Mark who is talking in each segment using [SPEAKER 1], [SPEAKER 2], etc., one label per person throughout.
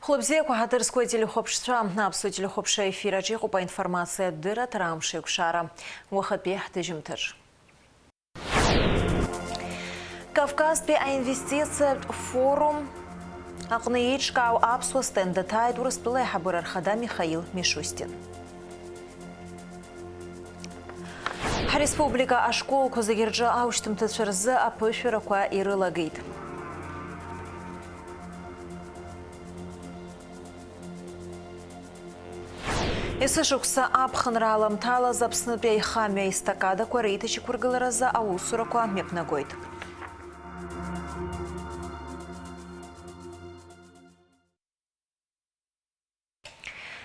[SPEAKER 1] Хлопзия кухатырской телехопшца, напсу телехопша эфира по информация дыра тарамши кшара. Уахапе тыжимтыр. Кавказ пе инвестиция форум Акнеичкау апсу стенда тайд урастулай хабар архада Михаил Мишустин. Республика Ашкол козагирджа ауштым тыцырзы апышыраква ирылагит. Исышукса апхынралам тала запснытпей хамя истакада кваритычи кургалараза аусураква мепнагойт.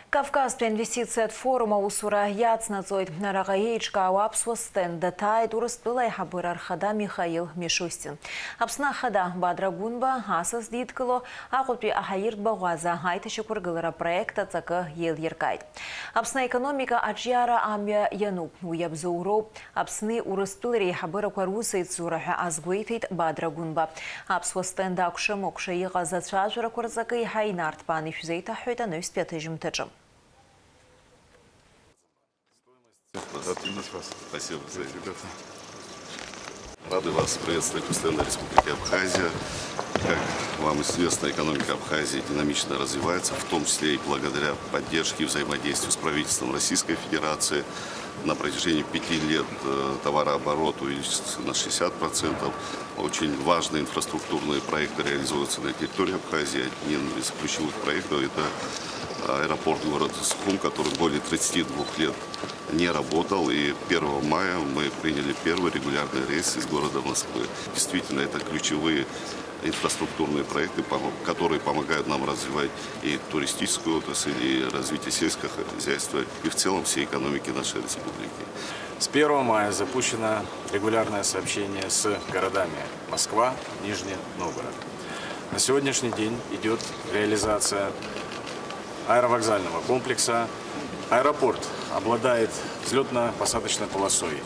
[SPEAKER 1] Кавказ инвестиция от форума усура яцнацойт нарагаечка апсуа стенда тайд урастылай хабыр архада Михаил Мишустин. Апсна хада Бадрагунба асас диткало акутпи ахаирт багаза айтыши кургылара проекта цакы ел еркайт. Апсна экономика аджяра амя януп уябзоуроп апсны урастылари хабыра кварусайт сураха азгуйтейт Бадрагунба. Апсуа стенда акшамокша егаза цажура курзакы хайнарт паны фюзейта хуйта нөспятыжим тыжым.
[SPEAKER 2] Спасибо за это. Рады вас приветствовать у стенда Республики Абхазия. Как вам известно, экономика Абхазии динамично развивается, в том числе и благодаря поддержке и взаимодействию с правительством Российской Федерации. На протяжении 5 лет товарооборот увеличился на 60%. Очень важные инфраструктурные проекты реализуются на территории Абхазии. Один из ключевых проектов – это аэропорт города Сухум, который более 32 лет не работал. И 1 мая мы приняли первый регулярный рейс из города Москвы. Действительно, это ключевые инфраструктурные проекты, которые помогают нам развивать и туристическую отрасль, и развитие сельского хозяйства, и в целом всей экономики нашей республики.
[SPEAKER 3] С 1 мая запущено регулярное сообщение с городами Москва, Нижний Новгород. На сегодняшний день идет реализация аэровокзального комплекса. Аэропорт обладает взлетно-посадочной полосой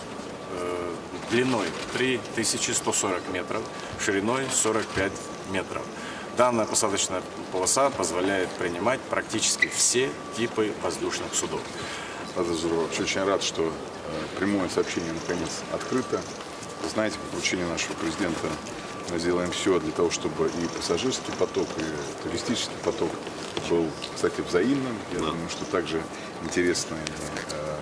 [SPEAKER 3] длиной 3140 метров, шириной 45 метров. Данная посадочная полоса позволяет принимать практически все типы воздушных судов.
[SPEAKER 4] Вообще очень рад, что прямое сообщение наконец открыто. Вы знаете, по поручению нашего президента мы сделаем все для того, чтобы и пассажирский поток, и туристический поток был, кстати, взаимным. Я думаю, что также интересно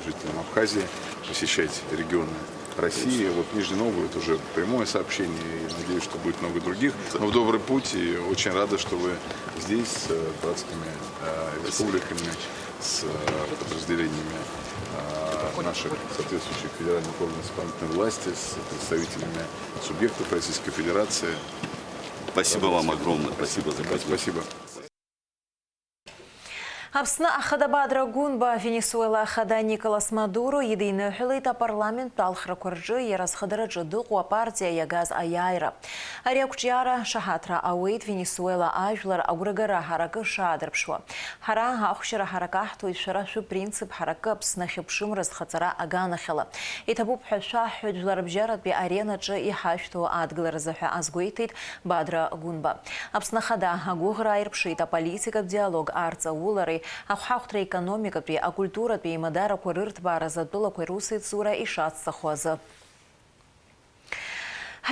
[SPEAKER 4] жителям Абхазии посещать регионы России. Вот Нижний Новгород уже прямое сообщение, и надеюсь, что будет много других. Но в добрый путь, и очень рада, что вы здесь с братскими республиками, с подразделениями наших соответствующих федеральных органов исполнительной власти, с представителями субъектов Российской Федерации.
[SPEAKER 2] Спасибо вам огромное. Спасибо за это.
[SPEAKER 4] Спасибо.
[SPEAKER 1] Апсна ахада Бадрагунба Венесуэла ахада Николас Мадуро единый хилита парламент талхра курджи ерас хадраджи дуква партия ягаз аяйра. Арякчара шахатра ауит Венесуэла ажлар ауграгара харака шадрбшва. Хара ахшира харакахту и шарашу принцип харака псна хипшим разхатара аганахела. И табуб хаша худжлар бжарат би арена джи и хашту адглар заха азгуитит Бадрагунба. Апсна хада агугра ирбшита политика диалог арца улары Ахахтра экономика при культура при мадара курырт бара задула курусы цура и шатса хоза.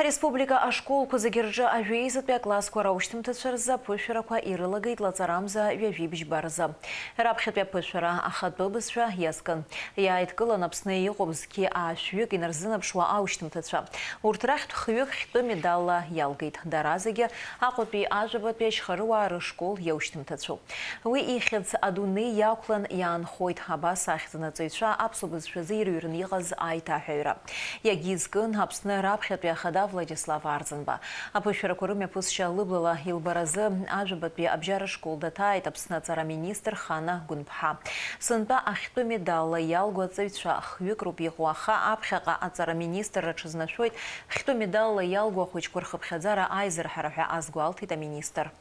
[SPEAKER 1] Республика Ашкол козагирджа ажуизат пя класс курауштым тыцырза пышыраква ирылагайт лацарамза вявибж барза. Рабхет пя пышыра ахатбылбызша яскан. Я айткыла напсны йогобзки ашуек инарзына пшуа ауштым тыцра. Уртрахт хюек хто медалла ялгайт. Даразаге акотпи ажабат пя шхаруа рышкол яуштым тыцру. Уи ихец адуны яуклан ян хойт хаба сахтына цыйтша апсубызша зирюрн ягаз айта хöyра. Ягизгын апсны рабхет пя хада Владислав Арзанба. Апышыра курыме пусша лыблала илбаразы ажабатпи абжара школда тайт апсна цара министр Хана Гунпха. Сынпа ахту медалла ялгу ацевитша хвик рупи хуаха апхаqa ацара министр рачызнашойт хту медалла ялгу хуичкур хыпхадзара айзер хараха азгуалтита министр.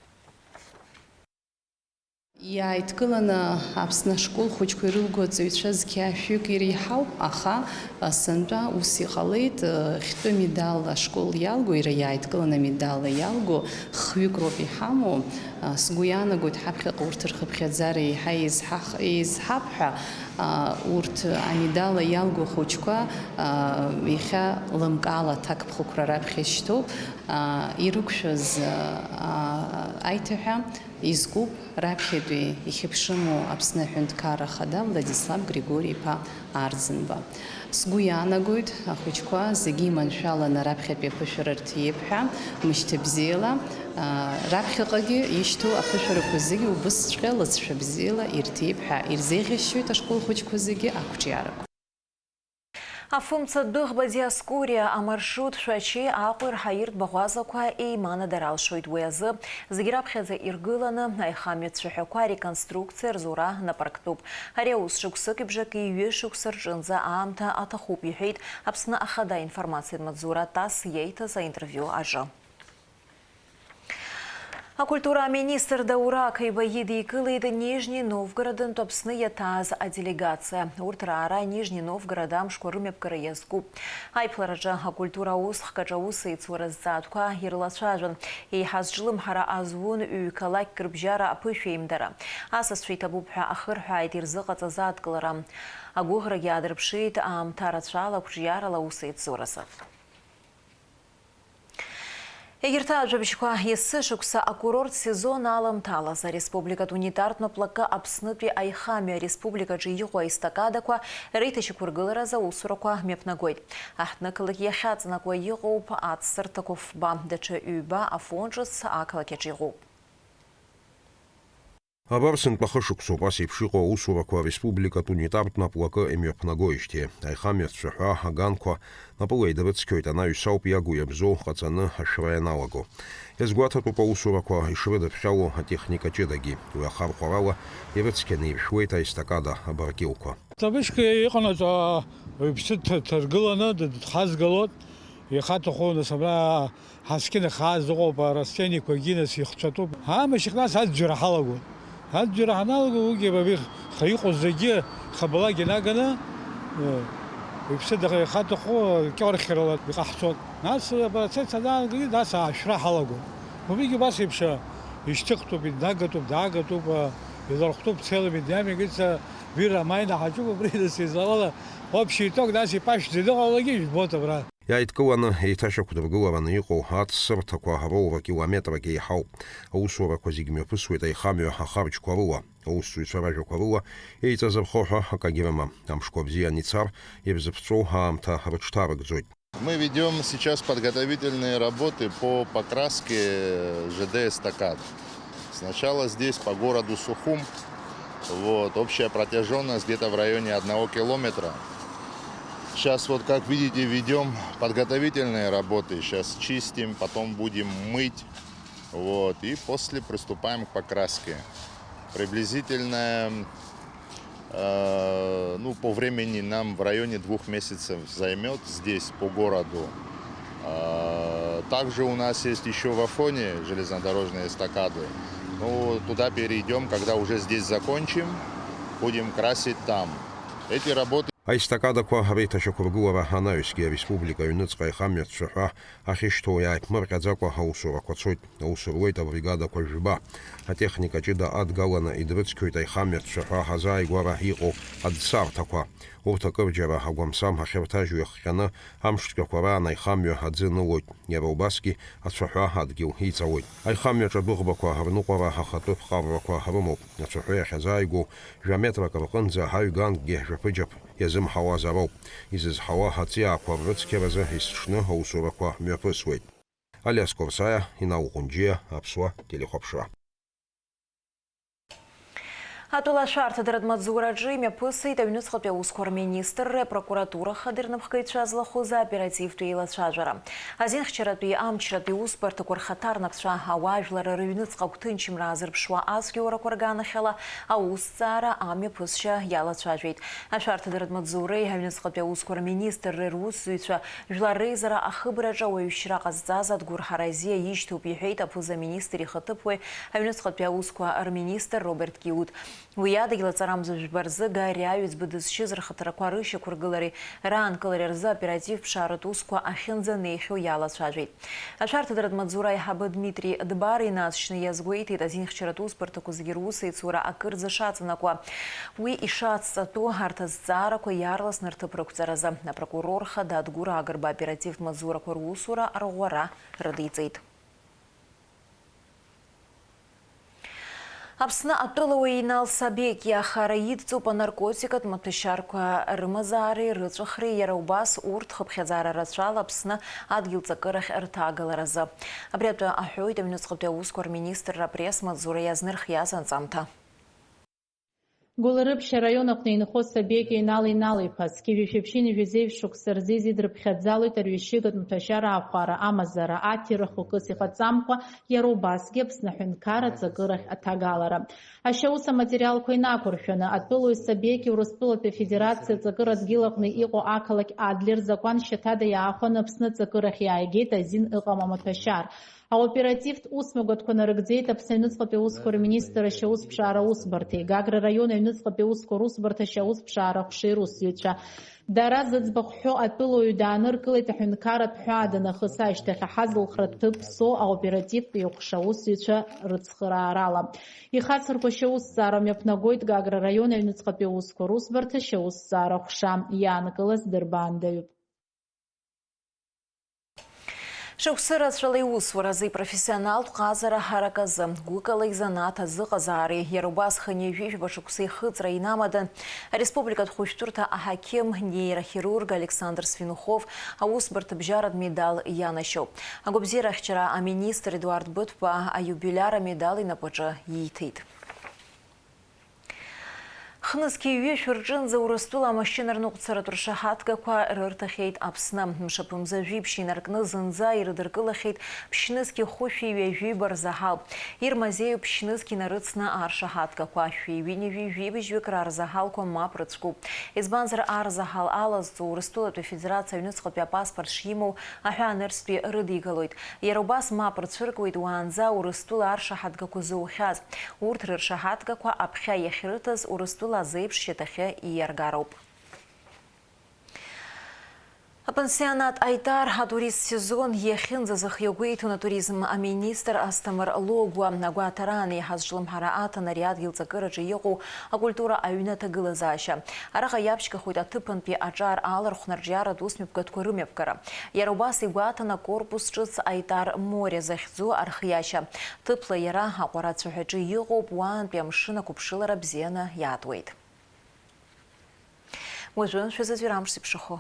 [SPEAKER 5] Я иткылана Аԥсны ашкол хәыҷқәа ирылго аҵаҩцәа зқьаашәҩык иреиҳауп, аха сынтәа ус иҟалеит, хьтәы медал ашкол иалго, иара иааидкыланы медал иалго, хҩык роуп иҳамоу, сгәы иаанагоит ҳаԥхьаҟа урҭ рхыԥхьаӡара еиҳа еизҳап ҳәа урҭ амедал иалгу ахәыҷқәа иахьа лымкаала аҭакԥхықәра раԥхьа ишьҭоуп, ирықәшәаз аиҭаҳәа изкуп раԥхьатәи ихьыԥшыму Аԥсны аҳәынҭқарра ахада Владислав Григори-иԥа Арӡынба. Сгәы иаанагоит ахәыҷқәа зегьы иманшәаланы раԥхьатәи аԥышәара рҭип ҳәа, мышьҭа бзиала, раԥхьаҟагьы ишьҭоу аԥышәарақәа зегьы убысҵәҟьа лыҵшәа бзиала ирҭип ҳәа ирзеиӷьашьоит ашкол хәыҷқәа зегьы ақәҿиарақәа.
[SPEAKER 1] Афымца дыӷба Диаскурия амаршрут шәачи аҟәыр ҳаиртә баӷәазақәа еиманадаралшоит уи азы зегьы раԥхьаӡа иргыланы аихамҩа цәаҳәақәа реконструкциа рзура напарктәуп. Ари аус шықәсык ибжак иҩышықәса рҿынӡа аамҭа аҭахуп иҳәеит Аԥсны ахада информациатә маҵзура ТАСС иеиҭаз аинтервиу аҿы. Акультура министр Даура Каибаид икылеит Нижний Новгородынтә Аԥсны иаҭааз аделегациа. Урҭ раара Нижний Новгород амшқәа рымҩаԥгара иазкуп. Аиԥлараҿы акультура аус хкаҿ аус еицура зҵаатәқәа ирлацәажәон. Еиҳа зҿлымҳара азун ҩ-қалақьк рыбжьара аԥышәеимдара. Асасцәа иҭабуп ҳәа ахырҳәааит ирзыҟаҵаз адкылара. Агәыӷрагьы аадырԥшит аамҭа рацәала ақәҿиарала аус еицуразы. Егьырҭ ажәабжьқәа есышықәса акурорт сезон аламҭалаз ареспубликатә унитартә наплакы Аԥснытәи аихамҩа ареспубликаҿы иҟоу аестакадақәа реиҭашьақәыргыларазы аусурақәа мҩаԥнагоит. Аҳҭнықалақь иахьаҵанакуа иҟоуп ацсырҭақәа фба, даҽа ҩба афонд ҿыц ақалақь аҿы иҟоуп.
[SPEAKER 6] Абарсынтә ахышықәсоуп ас еиԥш иҟоу аусурақәа ареспубликатә унитартә наплакы имҩаԥнагоижьҭеи. Аихамҩа цәаҳәа аганқәа напыла идырыцқьоит анаҩс ауп иагу иабзоу ҟаҵаны ашәра ианалаго. Иазгәаҭатәуп аусурақәа ишрыдыԥхьало атехника ҷыдагьы. Уи ахархәарала ирыцқьаны иршәуеит аестакада абаркилқәа.
[SPEAKER 7] Ҵабышьк иҟанаҵ уаҩԥсы ҭаргыланы дхазгалоит. Ихаҭаху нас абра ҳаскьына хааз ыҟоуп, арастениақәагьы нас ихцәатәуп. Амашьых нас аӡәӡәара ҳалагоит. Аӡәӡәара ҳаналаго уигьы ха иҟоу зегьы хабалак инаганы уаҩԥсы ихаҭаху кьорхьарала иҟаҳҵоит. Нас апроцесс анаалгагьы нас ашәра ҳалагоит. Уигьы убас еиԥш ишьҭыхтәуп, инагатәуп, даагатәуп, илархәтәуп целыми днями, говорится, вира майна ҳаҿуп, убри нас излала общий итог, нас иԥашәӡа иныҟалагьы ижәбоит абра.
[SPEAKER 6] Иааидкыланы еиҭашьақәдыргылараны иҟоу ацсырҭақәа роура километрак еиҳауп. Аусурақәа зегьы мҩаԥысуеит аихамҩа ахарџьқәа рыла. Аусзуҩцәа ражәақәа рыла еиҵазырхо ҳәа акагьы рымам. Амшқәа бзианы ицар, ирзыԥҵәоу аамҭа рыҽҭарыгӡоит.
[SPEAKER 8] Мы ведем сейчас подготовительные работы по покраске ЖД «Эстакад». Сначала здесь по городу Сухум. Общая протяженность где-то в районе 1 километра. Сейчас как видите, ведем подготовительные работы. Сейчас чистим, потом будем мыть. И после приступаем к покраске. Приблизительно по времени нам в районе 2 месяцев займет здесь по городу. Также у нас есть еще в Афоне железнодорожные эстакады. Туда перейдем, когда уже здесь закончим, будем красить там. Эти работы
[SPEAKER 6] Аестакадақәа реиҭашьақәыргылара анаҩсгьы ареспублика аҩныҵҟа аихамҩа цәаҳәа ахьышьҭоу иааиԥмырҟьаӡакәа аусурақәа цоит. Аус руеит абригадақәа жәба. Атехника ҷыда адгаланы идрыцқьоит аихамҩа цәаҳәа ҳазааигәара иҟоу аӡсарҭақәа. Урҭ акырџьара агәамсам ахьырҭажьу иахҟьаны амшцәгьақәа раан аихамҩа аӡы нылоит. Иара убасгьы ацәаҳәа адгьыл иҵалоит. Аихамҩаҿ адәыӷбақәа рныҟәара ахатәы ԥҟаррақәа рымоуп. Ацәаҳәа иахьазааигәоу жәаметрак рҟынӡа ҳаҩгангьы жәаԥыџьаԥ иазымҳауазароуп. Изызҳауа ҳаҵиаақәа ррыцқьаразы есҽны аусурақәа мҩаԥысуеит. Алиас Корсаиа, Инал Ҟәынџьиа, Аԥсуа телехәаԥшра.
[SPEAKER 1] Атәылашәарҭадаратә маҵзураҿы имҩаԥысит аҩныҵҟатәи аусқәа рминистр апрокуратура хада ирнапхгаҩцәа злахәыз аоперативтә еилацәажәара. Азинхьчаратәи амчратәи усбарҭақәа рхаҭарнакцәа ауаажәлар рыҩныҵҟа агәҭынчымра аазырԥшуа ацәгьоурақәа рганахьала аусҭҵаара амҩаԥысшьа иалацәажәеит. Ашәарҭадаратә маҵзуреи аҩныҵҟатәи аусқәа рминистрреи русзуҩцәа жәлар реизара ахыбраҿы ауаҩшьра ҟазҵаз Адгәыр Ҳаразиа ишьҭоуп иҳәеит аԥыза-министр ихаҭыԥуаҩ аҩныҵҟатәи аусқәа рминистр Роберт Киут. Уи адагьлаҵарамза жәба-рзы гариаҩыӡ быдызшьыз рхаҭарақәа рышьақәыргылареи раанкылареи рзы оператив ԥшааратә усқәа ахьынӡанеихьоу иалацәажәеит. Ашәарҭадаратә маҵзура аиҳабы Дмитрий Дбар инацшьны иазгәеиҭеит азинхьчаратә усбарҭақәа зегьы русеицура акырӡа шаҵанакуа. Уи ишацҵатәу арҭ азҵаарақәа иаарласны рҭыԥ рықәҵаразы апрокурор Хадад Гурагрба оперативтә маҵзурақәа русура арӷәӷәара рыдиҵеит. Аԥсны атәылауаҩ Инал Сабеки иахара идҵоуп анаркотикатә маҭәашьарақәа рымазаареи рыҵәахреи, иара убас урҭ хыԥхьаӡара рацәала Аԥсны адгьылҵакырахь рҭагаларазы. Абри атәы аҳәоит аҩныҵҟатәи аусқәа рминистр апресс-маҵзура иазнырхиаз анҵамҭа.
[SPEAKER 9] Гәыларыԥшьа араион аҟны инхоз Сабеки Инал-иԥа зқьи-жәашәаԥшьыни жәазеиԥш шықәса рзы дрыԥхьаӡалоит арҩашьыгатә маҭәашьара аахәара, амазара, аттира хәыкыс иҟаҵамкәа, иара убасгьы Аԥсны аҳәынҭқарра аҵакырахь аҭагалара. Ашьаус аматериалқәа инақәыршәаны атәылауаҩ Сабеки Урыстәылатәи Афедерациа аҵакыр адгьыл аҟны иҟоу ақалақь Адлер закәан шьаҭада иаахәаны Аԥсны аҵакырахь иааигеит азин ыҟам амаҭәашьар. Аоперативтә усмҩагаҭқәа нарыгӡеит Аԥсны Аҩныҵҟатәи аусқәа рминистр ашьаус ԥшаара усбарҭеи, Гагра раион Аҩныҵҟатәи аусқәа русбарҭа ашьаус ԥшаара хәшеи русзуҩцәа. Дара зыӡбахә ҳәо атәылауаҩ дааныркылеит аҳәынҭқарратә ҳәаа данахыс ашьҭахь аҳазылхра ҭыԥ со аоперативтә еиҟәша усзуҩцәа рыцхыраарала. Ихацырқәа ашьаусзаара мҩаԥнагоит Гагра раион Аҩныҵҟатәи аусқәа русбарҭа ашьаусзаара хәша. Иаанкылаз дырбаандаҩуп.
[SPEAKER 1] Шықәсы рацәала иусуразы ипрофессионалтә ҟазара ҳараказы, гәыкала изанааҭ азыҟазаареи, иара убас хынҩажәижәба шықәса ихыҵра инамадан ареспубликатә хәышәтәырҭа аҳақьым нейрохирург Александр Свинухов аусбарҭабжьаратә медал ианашьоуп. Агәабзиарахьчара аминистр Едуард Быҭәба аиубиляр амедал инапаҿы ииҭеит. Хнызқьи ҩышә рҿынӡа Урыстәыла амашьынарныҟәцаратә ршаҳаҭгақәа рырҭахьеит Аԥсны. Мшаԥымза жәиԥшь инаркны зынӡа ирыдыркылахьеит Ԥшьнызқьи хәышәи ҩажәи барзаҳал. Ирмазеиуп Ԥшьнызқьи нарыцны аршаҳаҭгақәа. Шәи-ҩини жәибжьҩык рарзаҳалқәа мап рыцкуп. Избанзар арзаҳал алазҵо Урыстәылатәи Афедерациа аҩныҵҟатәи апаспорт шимоу аҳәаанырцәтәи рыдигалоит. Иара убас мап рцәыркуеит уаанӡа Урыстәыла аршаҳаҭгақәа зоухьаз. Урҭ рыршаҳаҭгақәа аԥхьа иахьрыҭаз Урыстәыла азеиԥш шьаҭахьы ииаргароуп. Апансионат Айтар атурист сезон иахьынӡазых иагәеиҭон атуризм аминистр Асҭамыр Логәуа. Агәаҭараан еиҳаз ҿлымҳара аҭан ари адгьылҵакыраҿы иҟоу акультура аҩны аҭагылазаашьа. Араҟа иаԥшьгахоит аҭыԥантәи аҿар алархәнарҿиаратә усмҩаԥгатәқәа рымҩаԥгара. Иара убас игәаҭан акорпус ҿыц Айтар море захьӡу архиашьа. Ҭыԥла иара аҟәара ацәаҳәаҿы иҟоуп, уаантәи амшын ақәыԥшылара бзианы иаатуеит. Уажәы шәазыӡырҩыр амш зеиԥшрахо.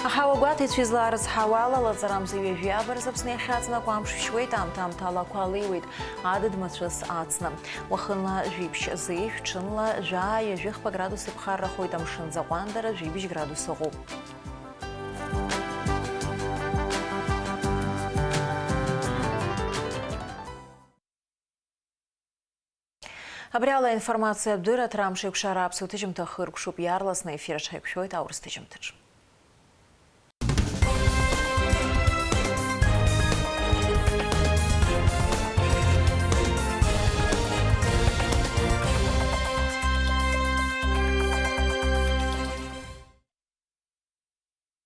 [SPEAKER 1] Аҳауа гәаҭеицәа излаарызҳауала лаҵарамза ҩажәи абараз Аԥсны иахьаҵанакуа амш шьуеит, аамҭа-аамҭалақәа алеиуеит, адыд мацәыс ацны. Уахынла жәибжь зеиԥш, ҽынла жәа-ҩажәихԥа градус иԥхаррахоит, амшын заҟәандара жәибжь градус ыҟоуп. Абриала информация бдыра трамши кшара абсолютно хыркшуп ярласна эфира шайкшует аурстыжымтыч.